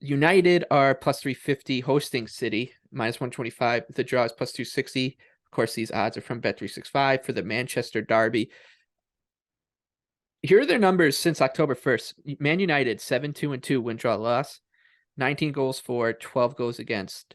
United are plus 350 hosting City, minus 125. The draw is plus 260. Of course, these odds are from Bet365 for the Manchester Derby. Here are their numbers since October 1st. Man United, 7-2-2 win, draw, loss. 19 goals for, 12 goals against.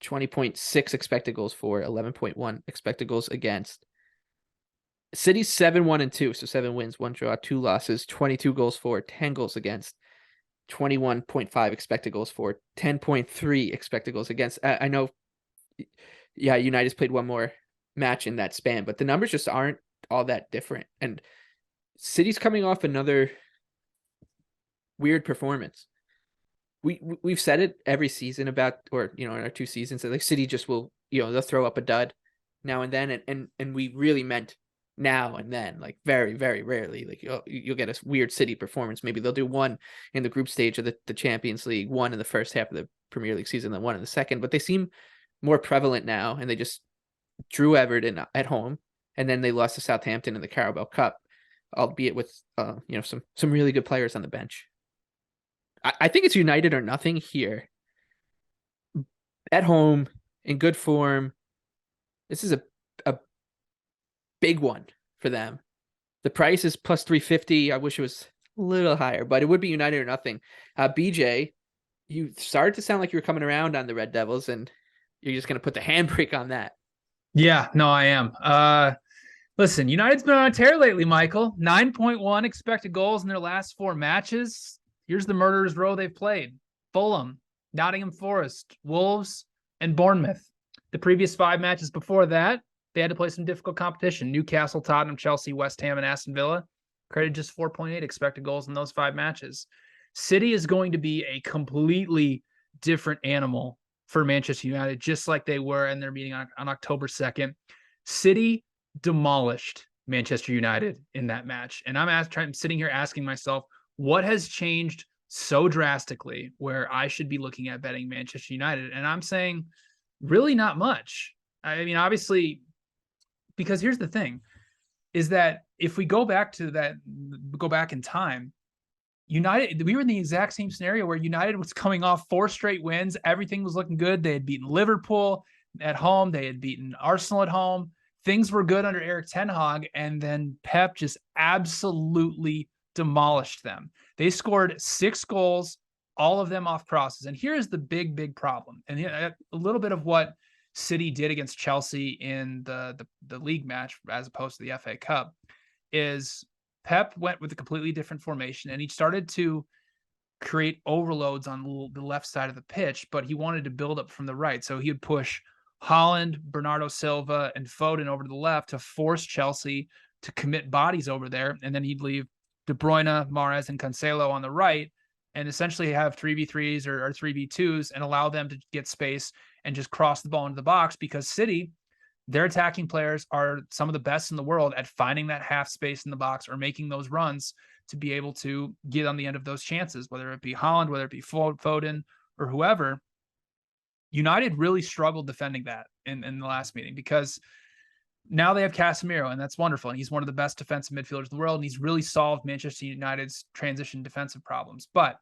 20.6 expected goals for, 11.1 expected goals against. City's 7-1-2, so 7 wins, 1 draw, 2 losses, 22 goals for, 10 goals against. 21.5 expected goals for, 10.3 expected goals against. I know, yeah, United's played one more match in that span, but the numbers just aren't all that different. And City's coming off another weird performance. We've said it every season about, or in our 2 seasons, that like City just will, they'll throw up a dud now and then, and we really meant now and then, like very, very rarely. Like you'll get a weird City performance. Maybe they'll do one in the group stage of the Champions League, one in the first half of the Premier League season, then one in the second. But they seem more prevalent now, and they just drew Everton at home, and then they lost to Southampton in the Carabao Cup, albeit with some really good players on the bench. I think it's United or nothing here. At home, in good form. This is a big one for them. The price is plus 350. I wish it was a little higher, but it would be United or nothing. BJ, you started to sound like you were coming around on the Red Devils, and you're just going to put the handbrake on that. Yeah, no, I am. Listen, United's been on a tear lately, Michael. 9.1 expected goals in their last 4 matches. Here's the murderer's row they've played: Fulham, Nottingham Forest, Wolves, and Bournemouth. The previous 5 matches before that, they had to play some difficult competition: Newcastle, Tottenham, Chelsea, West Ham, and Aston Villa. Credited just 4.8 expected goals in those 5 matches. City is going to be a completely different animal for Manchester United, just like they were in their meeting on October 2nd. City demolished Manchester United in that match. And I'm sitting here asking myself, what has changed so drastically where I should be looking at betting Manchester United? And I'm saying really not much. I mean, obviously, because here's the thing, is that if we go back in time, United, we were in the exact same scenario where United was coming off 4 straight wins. Everything was looking good. They had beaten Liverpool at home. They had beaten Arsenal at home. Things were good under Erik ten Hag, and then Pep just absolutely demolished them. They scored 6 goals, all of them off crosses. And here's the big problem. And a little bit of what City did against Chelsea in the league match, as opposed to the FA Cup, is Pep went with a completely different formation, and he started to create overloads on the left side of the pitch, but he wanted to build up from the right. So he would push Haaland, Bernardo Silva, and Foden over to the left to force Chelsea to commit bodies over there. And then he'd leave De Bruyne, Mahrez, and Cancelo on the right, and essentially have 3v3s or 3v2s and allow them to get space and just cross the ball into the box, because City, their attacking players are some of the best in the world at finding that half space in the box or making those runs to be able to get on the end of those chances, whether it be Haaland, whether it be Foden, or whoever. United really struggled defending that in the last meeting, because now they have Casemiro, and that's wonderful. And he's one of the best defensive midfielders in the world, and he's really solved Manchester United's transition defensive problems. But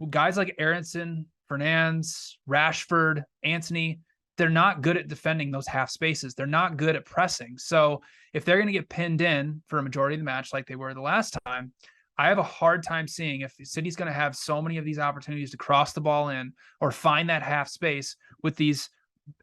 guys like Aaronson, Fernandes, Rashford, Antony, they're not good at defending those half spaces. They're not good at pressing. So if they're going to get pinned in for a majority of the match like they were the last time, I have a hard time seeing if City's going to have so many of these opportunities to cross the ball in or find that half space with these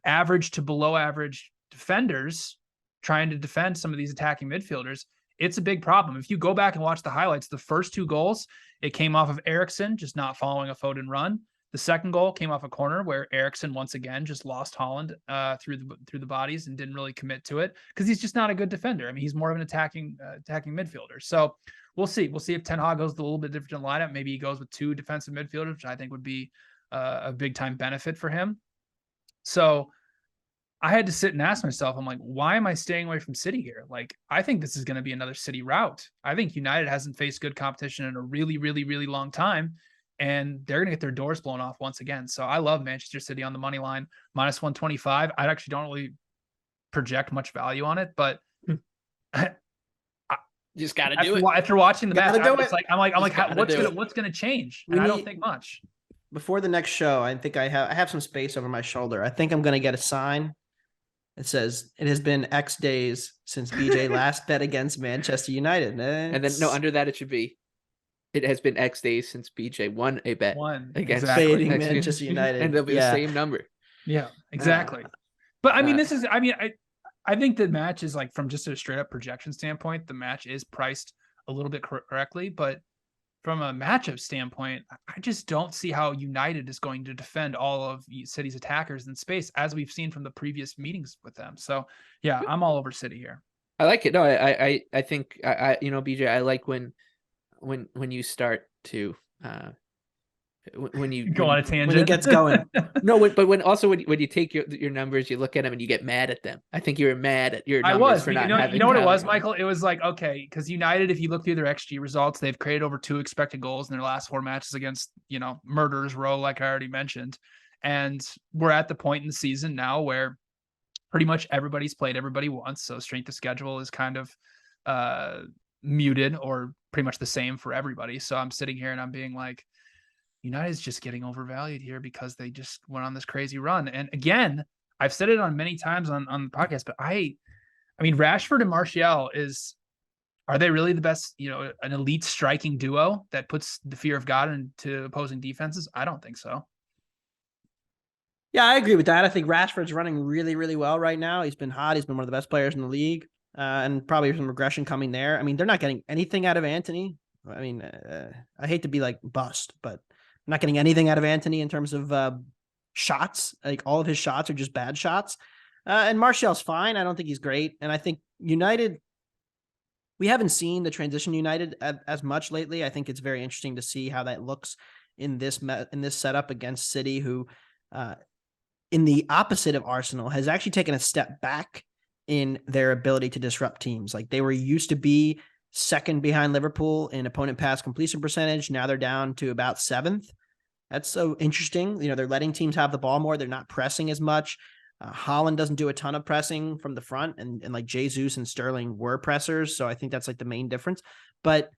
average to below average defenders trying to defend some of these attacking midfielders. It's a big problem. If you go back and watch the highlights, the first 2 goals, it came off of Eriksen just not following a Foden run. The second goal came off a corner where Eriksen once again just lost Haaland through the bodies and didn't really commit to it, because he's just not a good defender. I mean, he's more of an attacking midfielder. So we'll see. We'll see if Ten Hag goes a little bit different lineup. Maybe he goes with 2 defensive midfielders, which I think would be a big time benefit for him. So I had to sit and ask myself, I'm like, why am I staying away from City here? Like, I think this is going to be another City rout. I think United hasn't faced good competition in a really, really, really long time, and they're going to get their doors blown off once again. So I love Manchester City on the money line, minus 125. I actually don't really project much value on it, but you just got to do it. After watching the match, I'm like, what's going to change? And I don't think much. before the next show, I think I have some space over my shoulder. I think I'm gonna get a sign. It says it has been X days since BJ last bet against Manchester United. And then no, under that it should be. It has been X days since BJ won a bet against exactly. fading X games. Manchester United. And they'll be the same number. Yeah, exactly. But I mean, I think the match is like, from just a straight up projection standpoint, the match is priced a little bit correctly, but from a matchup standpoint, I just don't see how United is going to defend all of City's attackers in space, as we've seen from the previous meetings with them. So yeah, I'm all over City here. I like it. No, I think BJ, I like when you start to when you Go on a tangent when it gets going. No, but when you take your numbers, you look at them and you get mad at them. I think you were mad at your numbers for not having. You know what it was, Michael? It was like, okay, because United, if you look through their XG results, they've created over 2 expected goals in their last 4 matches against, Murderers Row, like I already mentioned. And we're at the point in the season now where pretty much everybody's played everybody once. So strength of schedule is kind of muted, or pretty much the same for everybody. So I'm sitting here and I'm being like, United's just getting overvalued here because they just went on this crazy run. And again, I've said it on many times on the podcast, but I mean, Rashford and Martial are they really the best, an elite striking duo that puts the fear of God into opposing defenses? I don't think so. Yeah, I agree with that. I think Rashford's running really, really well right now. He's been hot. He's been one of the best players in the league, and probably some regression coming there. I mean, they're not getting anything out of Antony. I mean, I hate to be like bust, but not getting anything out of Antony in terms of shots. Like, all of his shots are just bad shots. And Martial's fine. I don't think he's great. And I think United, we haven't seen the transition United as much lately. I think it's very interesting to see how that looks in this setup against City, who in the opposite of Arsenal has actually taken a step back in their ability to disrupt teams. Like, they were used to be second behind Liverpool in opponent pass completion percentage. Now they're down to about 7th. That's so interesting. They're letting teams have the ball more. They're not pressing as much. Haaland doesn't do a ton of pressing from the front, and like Jesus and Sterling were pressers. So I think that's like the main difference. But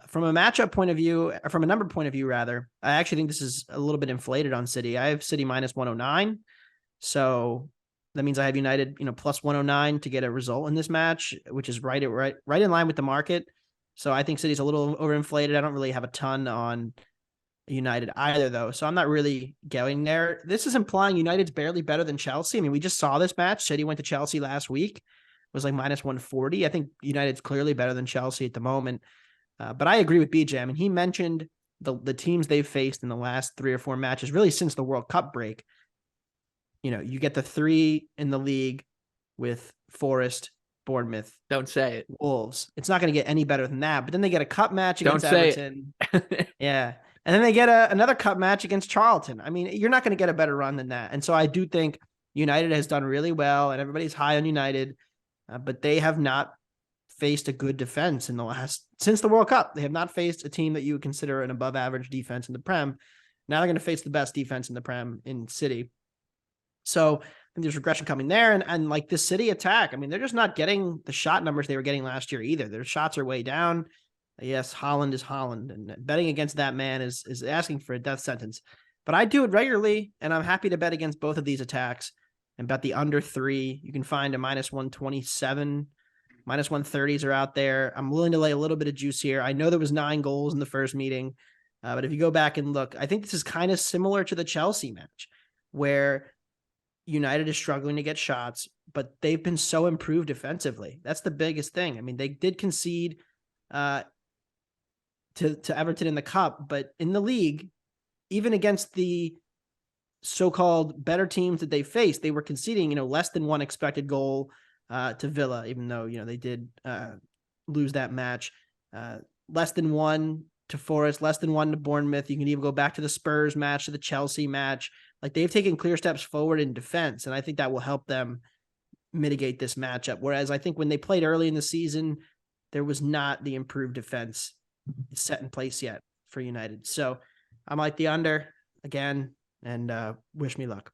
from a matchup point of view, or from a number point of view, rather, I actually think this is a little bit inflated on City. I have City minus 109. So that means I have United, plus 109 to get a result in this match, which is right in line with the market. So I think City's a little overinflated. I don't really have a ton on United either, though. So I'm not really going there. This is implying United's barely better than Chelsea. I mean, we just saw this match. City went to Chelsea last week. It was like minus 140. I think United's clearly better than Chelsea at the moment. But I agree with BJ. I mean, he mentioned the teams they've faced in the last 3 or 4 matches, really since the World Cup break. You get the 3 in the league with Forest, Bournemouth. Don't say it. Wolves. It's not going to get any better than that. But then they get a cup match against Everton. Yeah. And then they get another cup match against Charlton. I mean, you're not going to get a better run than that. And so I do think United has done really well, and everybody's high on United, but they have not faced a good defense since the World Cup. They have not faced a team that you would consider an above average defense in the Prem. Now they're going to face the best defense in the Prem in City. So I think there's regression coming there. And like this City attack, I mean, they're just not getting the shot numbers they were getting last year either. Their shots are way down. Yes, Haaland is Haaland, and betting against that man is asking for a death sentence. But I do it regularly, and I'm happy to bet against both of these attacks and bet the under 3. You can find a minus 127, minus 130s are out there. I'm willing to lay a little bit of juice here. I know there was 9 goals in the first meeting, but if you go back and look, I think this is kind of similar to the Chelsea match, where United is struggling to get shots, but they've been so improved defensively. That's the biggest thing. I mean, they did concede to Everton in the cup, but in the league, even against the so-called better teams that they faced, they were conceding, less than 1 expected goal to Villa, even though, they did lose that match. Less than 1 to Forest, less than 1 to Bournemouth. You can even go back to the Spurs match, to the Chelsea match. Like, they've taken clear steps forward in defense, and I think that will help them mitigate this matchup. Whereas I think when they played early in the season, there was not the improved defense set in place yet for United. So I'm like the under again, and wish me luck.